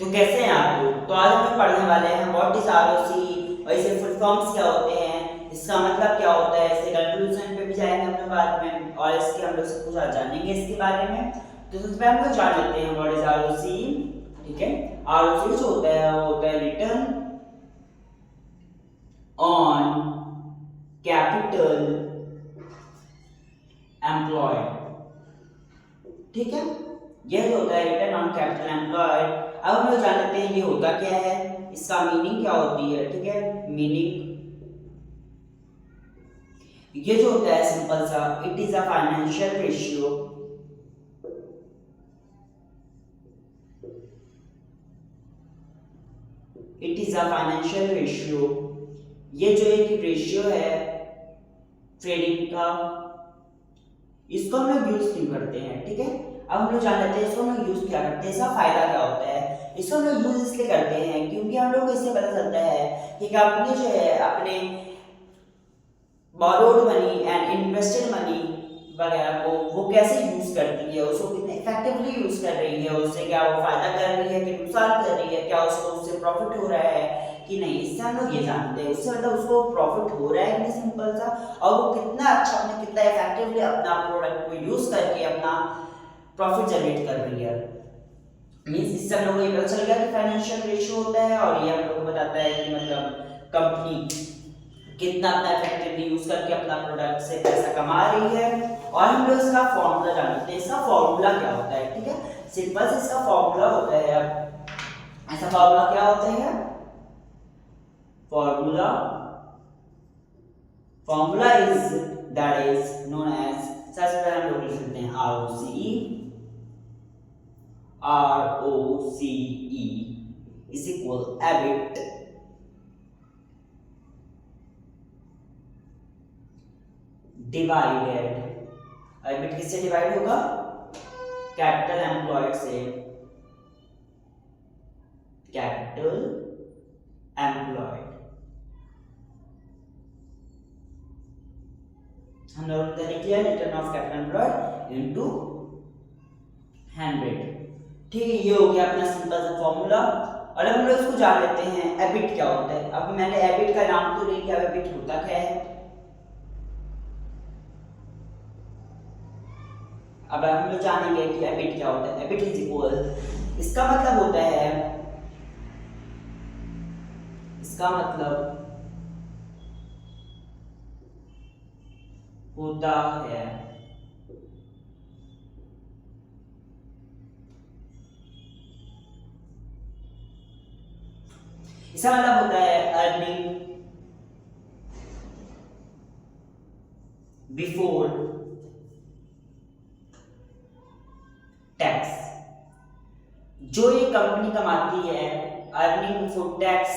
तो कैसे हैं आप लोग? तो आज हम लोग पढ़ने वाले हैं व्हाट इज आरओसी और इसके फुल फॉर्म्स क्या होते हैं, इसका मतलब क्या होता है, इसके कंक्लूजन पे भी जाएंगे हम लोग बाद में और इसके हम लोग सब कुछ आज जानेंगे इसके बारे में। तो सबसे पहले हम लोग जान लेते हैं व्हाट इज आरओसी। ठीक है, आरओसी जो होता है वो होता है रिटर्न ऑन कैपिटल एम्प्लॉयड। ठीक है, ये जो होता है रिटर्न ऑन कैपिटल एम्प्लॉयड। अब हम लोग जान लेते हैं ये होता क्या है, इसका मीनिंग क्या होती है। ठीक है, मीनिंग ये जो होता है सिंपल सा, it is a financial ratio. It is a financial ratio, ये जो एक रेशियो है ट्रेडिंग का, इसको हम लोग यूज क्यों करते हैं। ठीक है, अब हम लोग जान लेते हैं इसको हम लोग यूज क्या करते हैं, इसका फायदा क्या होता है। इसको हम लोग यूज इसलिए करते हैं क्योंकि हम लोग को इससे पता चलता है कि कंपनी जो है अपने borrowed money and invested money वगैरह को वो कैसे यूज करती है, उसको कितने इफेक्टिवली यूज कर रही है, उससे क्या वो फायदा कर रही है कि नुकसान कर रही है, क्या उसको उससे प्रॉफिट हो रहा है कि नहीं, इससे हम लोग ये जानते हैं। उससे मतलब उसको प्रॉफिट हो रहा है कि नहीं सिंपल सा, और वो कितना अच्छा अपने कितना इफेक्टिवली अपना प्रोडक्ट को यूज करके अपना प्रॉफिट जनरेट कर रही है। मीन्स इससे हम लोग को ये पता चल गया कि फाइनेंशियल रेशियो होता है और ये हम लोग को बताता है कि मतलब कंपनी कितना अपना इफेक्टिवली यूज करके अपना प्रोडक्ट से पैसा कमा रही है। और हम लोग इसका फॉर्मूला जानते हैं, इसका फॉर्मूला क्या होता है। ठीक है, सिंपल से इसका फॉर्मूला होता है, ऐसा फॉर्मूला क्या होता है, formula formula is that is known as, सबसे पहले हम लोग लिख सकते हैं ROCE is equal EBIT divided, EBIT किससे डिवाइड होगा, कैपिटल एम्प्लॉयड से, कैपिटल एम्प्लॉयड। हम लोग ने लिख लिया return of capital employed into 100। ठीक है, ये हो गया अपना सिंपल सा फॉर्मूला। और अब हम लोग इसको जान लेते हैं एबिट क्या होता है। अब मैंने एबिट का नाम तो ले लिया, एबिट होता क्या है। अब हम लोग जानेंगे कि एबिट क्या होता है। एबिट इज इक्वल, इसका मतलब होता है, इसका मतलब होता है इसका मतलब होता है अर्निंग बिफोर टैक्स। जो ये कंपनी कमाती है अर्निंग बिफोर टैक्स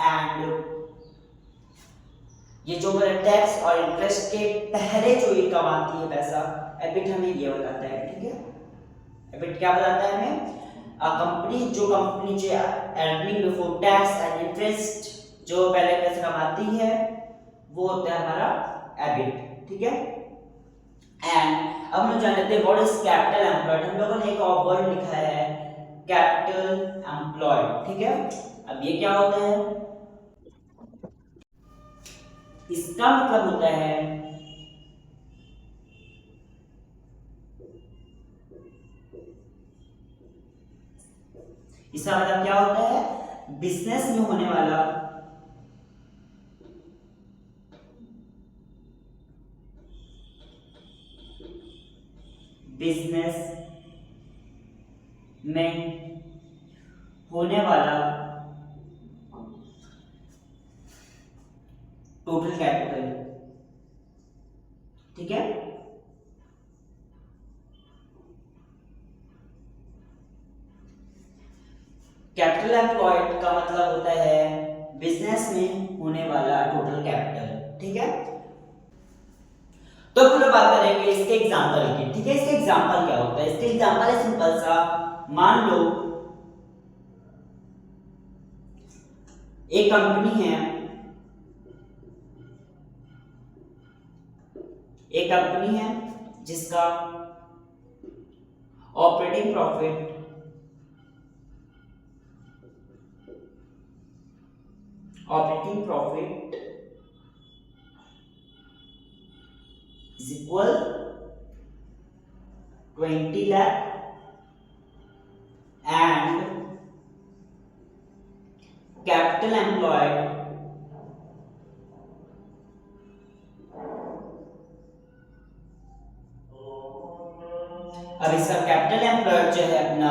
एंड, ये जो मेरा टैक्स और इंटरेस्ट के पहले जो ये कमाती है पैसा, एबिट हमें ये बताता है। ठीक है, एबिट क्या बताता है हमें, कंपनी जो earning before tax and interest जो पहले पैसा कमाती है वो होता है हमारा एबिट। ठीक है, एंड अब हम लोग जान लेते हैं व्हाट इज कैपिटल एम्प्लॉयड। हम लोगों ने एक और वर्ड लिखा है कैपिटल एम्प्लॉयड। ठीक है, अब ये क्या होता है, इसका मतलब होता है इसका मतलब क्या होता है, बिजनेस में होने वाला बिजनेस में होने वाला टोटल कैपिटल। ठीक है, कैपिटल एम्प्लॉयड का मतलब होता है बिजनेस में होने वाला टोटल कैपिटल। ठीक है, तो फिर बात करेंगे इसके एग्जांपल की। ठीक है, इसके एग्जांपल क्या होता है, इसके एग्जांपल है सिंपल सा, मान लो एक कंपनी है, एक कंपनी है जिसका operating profit operating profit is equal 20 lakh and capital employed अब इसका कैपिटल एम्प्लॉयड जो है अपना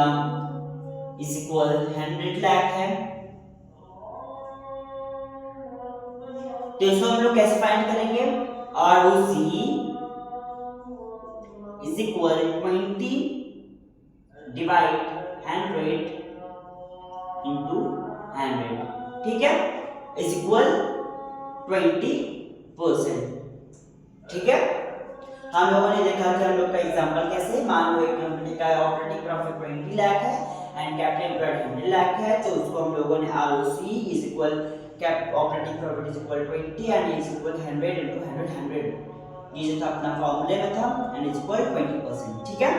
इज इक्वल 100 लाख है। तो इसको हम लोग कैसे फाइंड करेंगे? ROC is equal 20 divide 100 into 100, ठीक है, इज इक्वल 20%, ठीक है। हम लोगों ने देखा कि हम लोग का एग्जांपल कैसे, मान लो एक कंपनी का ऑपरेटिंग प्रॉफिट 20 लाख है एंड कैपिटल एम्प्लॉयड 100 लाख है, तो उसको हम लोगों ने ROC is equal cap operating profit is equal 20 and is equal 100 into 100 ये जो था अपना फार्मूले में था एंड इज इक्वल 20%, ठीक है।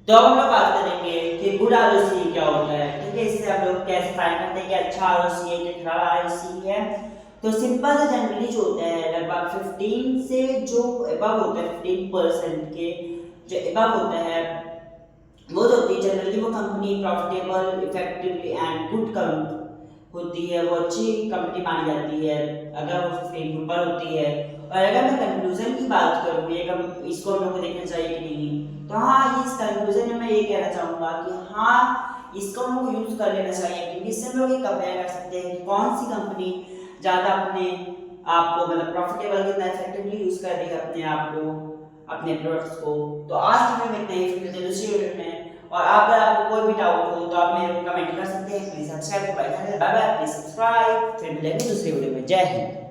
तो अब हम लोग बात करेंगे कि गुड ROC क्या होता है, ठीक है। इससे हम लोग कैसे फाइंड करते हैं कि अच्छा ROC है कि खराब ROC है। तो सिंपल से जनरली जो होता है लगभग 15 से जो अबव होता है 15% के जो अबव होता है वो जो होती है जनरली वो company profitable effectively and good होती है, वो अच्छी कंपनी मानी जाती है अगर वो 15 के ऊपर होती है। और अगर मैं कंक्लूजन की बात करूँ ये इसको हम लोग को देखना चाहिए कि नहीं, तो हाँ इस कंक्लूजन में मैं ये कहना चाहूँगा कि हाँ इसको हम लोग यूज़ कर लेना चाहिए, क्योंकि इससे हम लोग ये कंपेयर कर सकते हैं कि कौन सी कंपनी ज़्यादा अपने आप को मतलब प्रॉफिटेबल कितना इफेक्टिवली यूज़ कर रही है अपने आप को, अपने प्रोडक्ट्स को। तो आज की वीडियो में इतना ही, फिर मिलते हैं दूसरी वीडियो में। और अगर आपको कोई भी डाउट हो तो आप मेरे को कमेंट कर सकते हैं। Please subscribe, bye bye, please subscribe. फिर मिलेंगे दूसरी वीडियो में। जय हिंद।